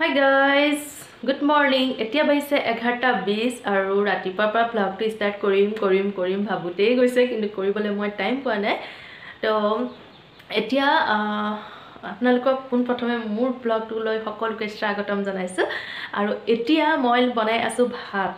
Hi guys, good morning. এতিয়া বাইছে 11:20 আৰু ৰাতিপুৱাৰ পৰা ব্লগটো ষ্টাৰ্ট কৰিম ভাবুতেই গৈছে কিন্তু কৰিবলৈ মই টাইম পোৱা নাই। তো এতিয়া আপোনালোকক পোন প্ৰথমে মোৰ ব্লগটো লৈ সকলোকে স্বাগতম জনাইছো আৰু এতিয়া মই বনাই আছো ভাত।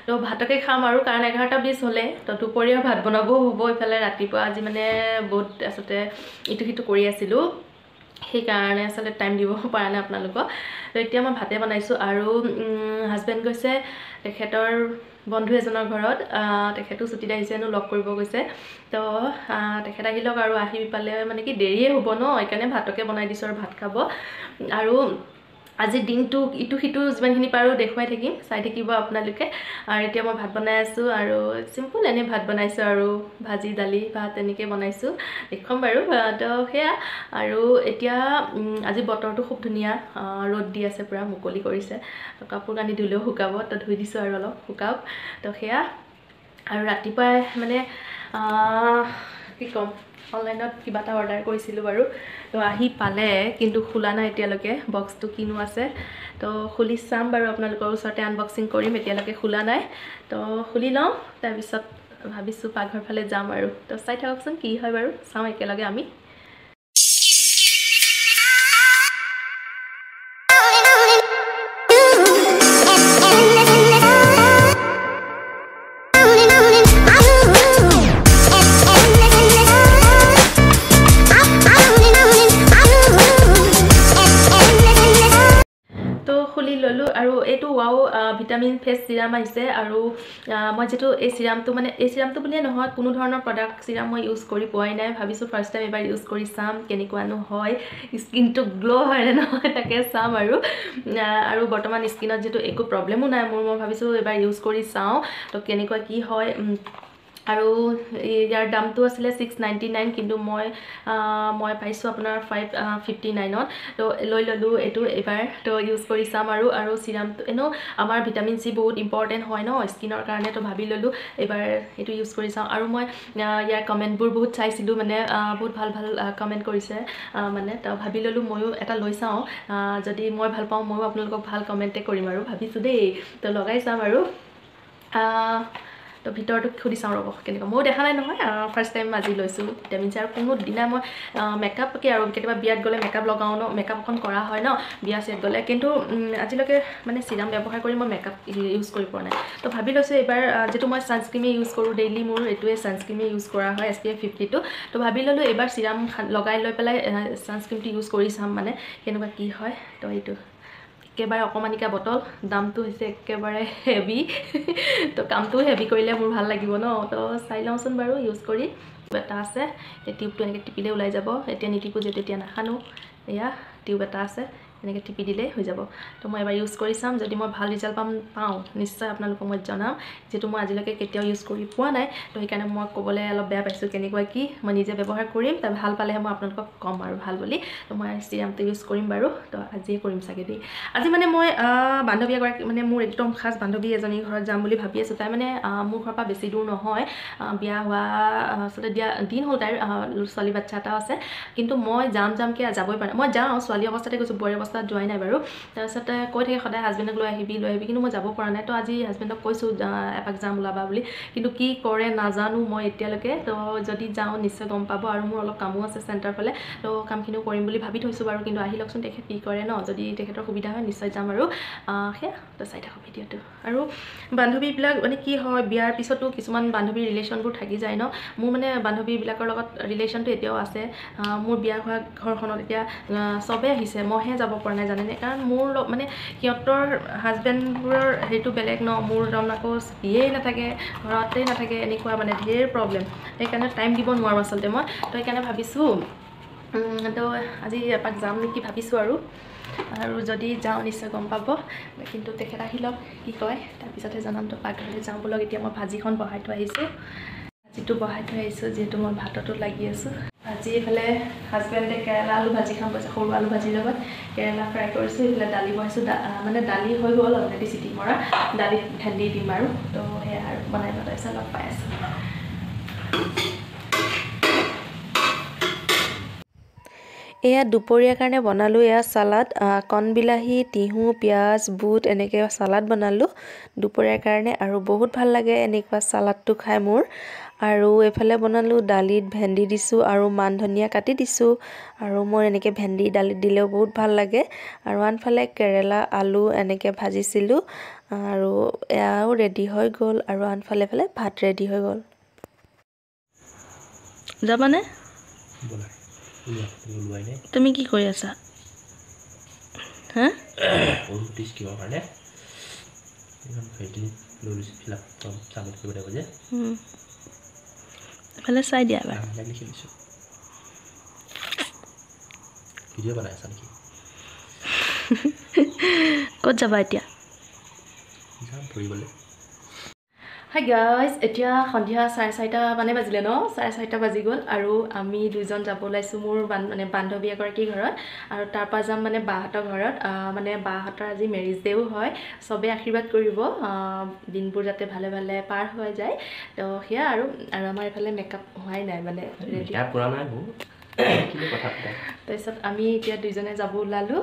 তো ভাতকে খাম আৰু কাৰণ 11:20 হলে তো দুপৰীয়া ভাত বনাবও হ'ব ইফালে ৰাতিপুৱা আজি মানে বহুত আসতে ইটো সিটো কৰি আছিলো সেই কাৰণে আসলে টাইম দিব পৰা নাই আপোনালোকক তো এতিয়া মই ভাতে বনাইছো আৰু হাজবেণ্ড গৈছে তেখেতৰ বন্ধু এজনৰ ঘৰত তেখেতো ছুটিত আহিছেনো লগ কৰিব গৈছে তো তেখেত আহিলক আৰু আহি পালে মানে কি দেৰিয়ে হ'ব ন এইকাৰণে ভাতকে বনাই দিছো আৰু ভাত খাব আৰু আজি দিনটো ইটো সিটো যিমানখিনি পাৰো দেখুৱাই থাকিম চাই থাকিব আপোনালোকে আৰু এতিয়া মই ভাত বনাই আছো আৰু সিম্পল এনে ভাত বনাইছো আৰু ভাজি দালি ভাত এনেকৈ বনাইছো দেখুৱাম বাৰু তো সেয়া আৰু এতিয়া আজি বতৰটো খুব ধুনীয়া ৰ'দ দি আছে পুৰা মুকলি কৰিছে তো কাপোৰ কানি ধুলেও শুকাব তো ধুই দিছো আৰু অলপ শুকাওক তো সেয়া আৰু ৰাতিপুৱাই মানে কি ক'ম অনলাইনত কিবা এটা অৰ্ডাৰ কৰিছিলো বাৰু তো আহি পালে কিন্তু খোলা নাই এতিয়ালৈকে বক্সটো কিনো আছে তো খুলি চাম বাৰু আপোনালোকৰ ওচৰতে আনবক্সিং কৰিম এতিয়ালৈকে খোলা নাই তো খুলি লওঁ তাৰপিছত ভাবিছো পাকঘৰ ফালে যাম আৰু তো চাই থাককচোন কি হয় বাৰু চাওঁ একেলগে আমি ললো আৰু এটো ওয়াও ভিটামিন ফেস সিৰাম আহিছে আৰু মই যেটো এই সিৰামটো মানে এই সিৰামটো বুলিয়ে নহয় কোনো ধৰণৰ প্ৰডাক্ট সিৰাম মই ইউজ কৰি পোৱাই নাই ভাবিছো ফাৰ্স্ট টাইম এবাৰ ইউজ কৰি চাম কেনেকুৱানো হয় স্কিনটো গ্লো হয় নে নহয় তাকে চাম আৰু বৰ্তমান স্কিনত যেটো একো প্ৰবলেমো নাই মই ভাবিছো এবাৰ ইউজ কৰি চাও তো কেনেকুৱা কি হয় আৰু ইয়াৰ দামটো আছিল 699 কিন্তু মই পাইছো আপোনাৰ 559 ত তো লৈ ললো এটো এবাৰ তো ইউজ কৰি চাম আৰু সিৰামটো এনো আমাৰ ভিটামিন সি বহুত ইম্পৰ্টেন্ট হয় ন স্কিনৰ কাৰণে তো ভাবি ললো এবাৰ এটো ইউজ কৰি চাম আৰু মই ইয়াৰ কমেন্টবোৰ বহুত চাইছিলো মানে বহুত ভাল কমেন্ট কৰিছে মানে তো ভাবি ললো ময়ো এটা লৈ চাও যদি মই ভাল পাওঁ ময়ো আপোনালোকক ভাল কমেন্টে কৰিম আৰু ভাবিছো দেই তো লগাই চাম আৰু তো ভিতৰটো খুলি চাওঁ ৰব কেনেকুৱা মই দেখা নাই নহয় ফাৰ্স্ট টাইম আজি লৈছো ভিটামিন সি আৰু কোনো দিনা মই মেকআপ কি আৰু কেতিয়াবা বিয়াত গলে মেকআপ লগাও ন মেকআপ এখন কৰা হয় ন বিয়া সেট গলে কিন্তু আজিলৈকে মানে সিৰাম ব্যৱহাৰ কৰি মই মেকআপ ইউজ কৰি পৰা নাই তো ভাবি লৈছো এবাৰ যেটো মই সানস্ক্ৰীম ইউজ কৰো ডেইলি মোৰ এটোৱে সানস্ক্ৰীম ইউজ কৰা হয় SPF 52 তো ভাবি ললো এবাৰ সিৰাম লগাই লৈ পেলাই সানস্ক্ৰীমটো ইউজ কৰি চাম মানে কেনেকুৱা কি হয় তো এইটো একেবাৰে অকমানিকা বটল দামটো হৈছে একেবাৰে হেভি তো কামটো হেভি কৰিলে মোৰ ভাল লাগিব ন তো চাই লওঁচোন বাৰু ইউজ কৰি এটা আছে এই টিউবটো এনেকৈ টিপিলে ওলাই যাব এতিয়া নিটিপো যেটো এতিয়া নাখানো এয়া টিউব এটা আছে এনেকৈ টিপি দিলে হৈ যাব তো মই এবাৰ ইউজ কৰি চাম যদি মই ভাল ৰিজাল্ট পাওঁ নিশ্চয় আপোনালোকক মই জনাম যেটো মই আজিলৈকে কেতিয়াও ইউজ কৰি পোৱা নাই তো সেইকাৰণে মই ক'বলৈ অলপ বেয়া পাইছো কেনেকুৱা কি মই নিজে ব্যৱহাৰ কৰিম তাৰ ভাল পালেহে মই আপোনালোকক কম আৰু ভাল বুলি তো মই সিৰামটো ইউজ কৰিম বাৰু তো আজিয়ে কৰিম চাগে দেই আজি মানে মই বান্ধৱী এগৰাকী মানে মোৰ একদম খাস বান্ধৱী এজনী ঘৰত যাম বুলি ভাবি আছো তাই মানে মোৰ ঘৰৰ পৰা বেছি দূৰ নহয় বিয়া হোৱা আসলে দিন হ'ল তাইৰ ছোৱালী বাচ্চা এটা আছে কিন্তু মই যামকে যাবই পাৰা মই যাওঁ ছোৱালী অৱস্থাতে গৈছো বোৱাৰী অৱস্থাত যোৱাই নাই বাৰু তাৰপিছত কৈ থাকে সদায় হাজবেণ্ডক লৈ আহিবি কিন্তু মই যাব পৰা নাই তো আজি হাজবেণ্ডক কৈছো এপাক যাম ওলাবা বুলি কিন্তু কি কৰে নাজানো মই এতিয়ালৈকে তো যদি যাওঁ নিশ্চয় গম পাব আৰু মোৰ অলপ কামো আছে চেণ্টাৰ ফালে তো কামখিনিও কৰিম বুলি ভাবি থৈছো বাৰু কিন্তু আহি লকচোন তেখেত কি কৰে ন যদি তেখেতৰ সুবিধা হয় নিশ্চয় যাম আৰু সেয়া তো চাই থাকক ভিডিঅ'টো আৰু বান্ধৱীবিলাক মানে কি হয় বিয়াৰ পিছতো কিছুমান বান্ধৱীৰ ৰিলেশ্যনবোৰ থাকি যায় ন মোৰ মানে বান্ধৱীবিলাকৰ লগত ৰিলেশ্যনটো এতিয়াও আছে মোৰ বিয়া হোৱা ঘৰখনত এতিয়া সবে আহিছে মইহে যাব পৰা নাই জানেনে কাৰণ মোৰ মানে সিহঁতৰ হাজবেণ্ডবোৰৰ সেইটো বেলেগ ন মোৰ আকৌ বিয়েই নাথাকে ঘৰতেই নাথাকে এনেকুৱা মানে ঢেৰ প্ৰব্লেম সেইকাৰণে টাইম দিব নোৱাৰোঁ আচলতে মই তো সেইকাৰণে ভাবিছোঁ তো আজি এপাক যাম নেকি ভাবিছোঁ আৰু যদি যাওঁ নিশ্চয় গম পাব কিন্তু তেখেত আহি লওক কি কয় তাৰপিছতহে জনাম তো পাকঘৰলৈ যাওঁ বলক এতিয়া মই ভাজিখন বহাই থৈ আহিছোঁ ভাজিটো বহাই থৈ আহিছোঁ যিহেতু মই ভাততো লাগি আছোঁ আজি এইফালে হাজবেণ্ডে কেৰেলা আলু ভাজি খাম কৈছে সৰু আলু ভাজিৰ লগত কেৰেলা ফ্ৰাই কৰিছোঁ এইফালে দালি বহাইছোঁ মানে দালি হৈ গ'ল অলৰেডি চিটি মৰা দালিত ভেন্দি দিম আৰু তো সেয়া আৰু বনাই তাৰপিছত লগ পাই আছোঁ এয়া দুপৰীয়াৰ কাৰণে বনালোঁ এয়া সালাড কণ বিলাহী তিহু পিয়াজ বুট এনেকৈ সালাড বনালোঁ দুপৰীয়াৰ কাৰণে আৰু বহুত ভাল লাগে এনেকুৱা সালাডটো খাই মোৰ আৰু এফালে বনালোঁ দালিত ভেন্দি দিছোঁ আৰু মান ধনিয়া কাটি দিছোঁ আৰু মোৰ এনেকৈ ভেন্দি দালিত দিলেও বহুত ভাল লাগে আৰু আনফালে কেৰেলা আলু এনেকৈ ভাজিছিলোঁ আৰু এয়াও ৰেডি হৈ গ'ল আৰু আনফালে ভাত ৰেডি হৈ গ'ল যাবানে তুমি কি কৰি আছা হা টিছ কিবা কাৰণে ইমান ফেটি লুলিছ ফিলা চাবত কৰিব লাগিব যে এফালে চাই দিয়া এবাৰ লিখি লৈছোঁ ভিডিঅ' বনাই আছা নেকি ক'ত যাবা এতিয়া যাম ফুৰিবলৈ হাই গাইজ এতিয়া সন্ধিয়া 4:30 মানে বাজিলে ন 4:30 বাজি গ'ল আৰু আমি দুজন যাব ওলাইছোঁ মোৰ মানে বান্ধৱী এগৰাকীৰ ঘৰত আৰু তাৰপৰা যাম মানে বাহঁতৰ ঘৰত মানে বাহঁতৰ আজি মেৰিজ ডেও হয় চবে আশীৰ্বাদ কৰিব দিনবোৰ যাতে ভালে ভালে পাৰ হৈ যায় তো সেয়া আৰু আমাৰ এইফালে মেকআপ হোৱাই নাই মানে মেকআপ কৰা নাই বহুত কিন্তু কথা তাৰপিছত আমি এতিয়া দুজনে যাব ওলালোঁ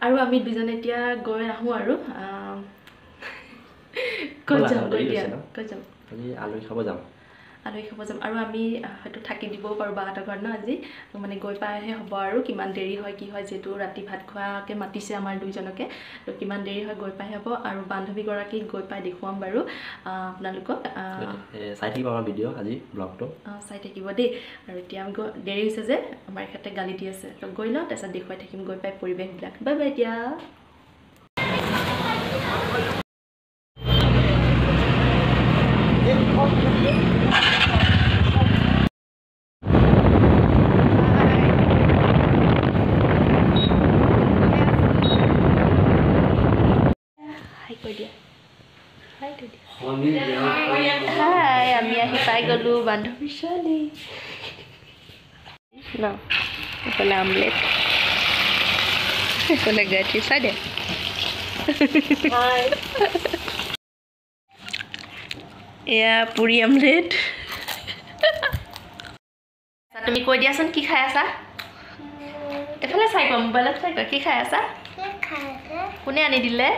আৰু আমি দুজনে এতিয়া গৈ আহোঁ আৰু ক'ত যাম আজি আলহী খাব যাম আৰু আমি হয়তো থাকি দিবও পাৰোঁ বাহঁতৰ ঘৰত ন আজি মানে গৈ পাইহে হ'ব আৰু কিমান দেৰি হয় কি হয় যিহেতু ৰাতি ভাত খোৱাকৈ মাতিছে আমাৰ দুইজনকে তো কিমান দেৰি হয় গৈ পাই হ'ব আৰু বান্ধৱীগৰাকীক গৈ পাই দেখুৱাম বাৰু আপোনালোকক চাই থাকিব আমাৰ ভিডিঅ' আজি ব্লগটো চাই থাকিব দেই আৰু এতিয়া আমি দেৰি হৈছে যে আমাৰ এখেতে গালি দি আছে তো গৈ লওঁ তাৰপিছত দেখুৱাই থাকিম গৈ পাই পৰিৱেশবিলাক বাই বাই এতিয়া হাই আমি আহি পাই গ'লো বান্ধৱীৰ ছোৱালী ন এইফালে আমলেট এইফালে গাখীৰ চাই দে এয়া পুৰি আমলেট তুমি কৈ দিয়াচোন কি খাই আছা এইফালে চাই কোৱা মোবাইলত চাই কোৱা কি খাই আছা কোনে আনি দিলে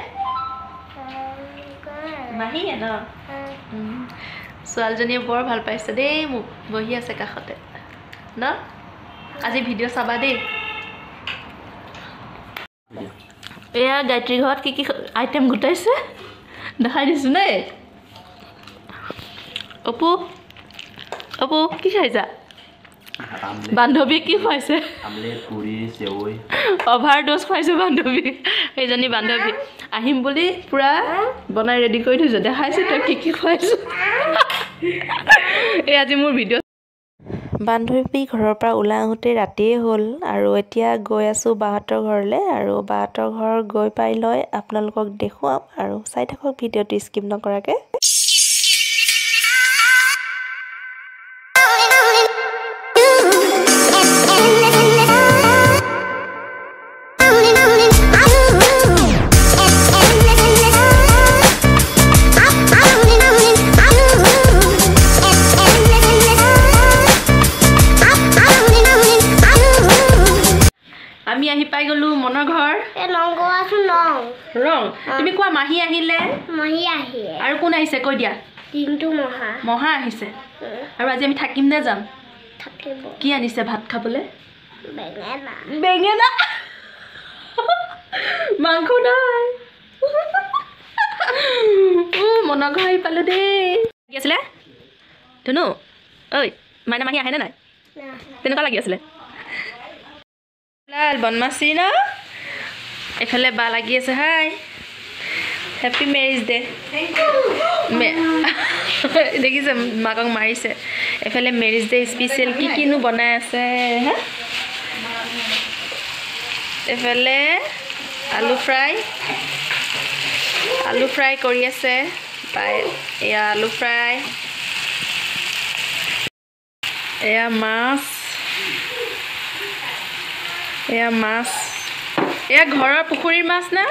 মাহীয়ে ন ছোৱালীজনীয়ে বৰ ভাল পাইছে দেই মোক বহি আছে কাষতে ন আজি ভিডিঅ' চাবা দেই এয়া গায়ত্ৰী ঘৰত কি কি আইটেম গোটাইছে দেখাই দিছোঁ দেই অপু অপু কি খাইছা বান্ধৱীয়ে কি খুৱাইছে অভাৰ ড'জ খুৱাইছোঁ বান্ধৱী সেইজনী বান্ধৱী আহিম বুলি পূৰা বনাই ৰেডি কৰি থৈছোঁ দেখাইছোঁ তই কি কি খুৱাইছোঁ এই আজি মোৰ ভিডিঅ' বান্ধৱী ঘৰৰ পৰা ওলাই আহোঁতে ৰাতিয়ে হ'ল আৰু এতিয়া গৈ আছোঁ বাহঁতৰ ঘৰলৈ আৰু বাহঁতৰ ঘৰ গৈ পাই লৈ আপোনালোকক দেখুৱাম আৰু চাই থাকক ভিডিঅ'টো স্কিপ নকৰাকৈ আমি আহি পাই গ'লো মনৰ ঘৰ ৰং তুমি কোৱা মাহী আহিলে আৰু কোন আহিছে কৈ দিয়া মহা আহিছে আৰু আজি আমি থাকিম নে যাম কি আনিছে ভাত খাবলৈ বেঙেনা মাংস নাই মনৰ ঘৰ আহি পালোঁ দেই কি আছিলে ধুনু ঐ মাইনা মাহী আহেনে নাই তেনেকুৱা লাগি আছিলে বনমাচি ন এইফালে বা লাগি আছে হাই হেপী মেৰিজ ডে দেখিছে মাকক মাৰিছে এইফালে মেৰিজ ডে স্পেচিয়েল কি কিনো বনাই আছে হা এইফালে আলু ফ্ৰাই কৰি আছে পাই এয়া আলু ফ্ৰাই এয়া মাছ এয়া ঘৰৰ পুখুৰীৰ মাছ না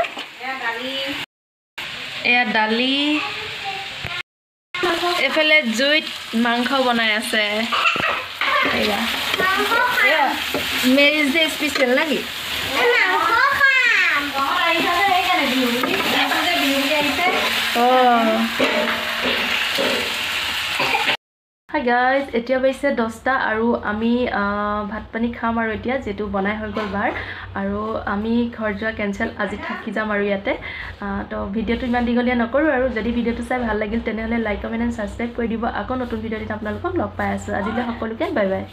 এয়া দালি এইফালে জুইত মাংস বনাই আছে এয়া মেৰিজ ডে স্পেচিয়েল নেকি হাই গাইজ এতিয়া পাইছে 10টা আৰু আমি ভাত পানী খাম আৰু এতিয়া যেটো বনাই হৈ গ'ল বাৰ আৰু আমি ঘৰ যোৱা কেনসেল আজি থাকি যাম আৰু ইয়াতে তো ভিডিঅ'টো ইমান দীঘলীয়া নকৰো আৰু যদি ভিডিঅ'টো চাই ভাল লাগিল তেনেহলে লাইক কমেন্ট এণ্ড সাবস্ক্ৰাইব কৰি দিব আকৌ নতুন ভিডিঅ'ত আপোনালোকক লগ পাই আছো আজিলৈ সকলোকে বাই বাই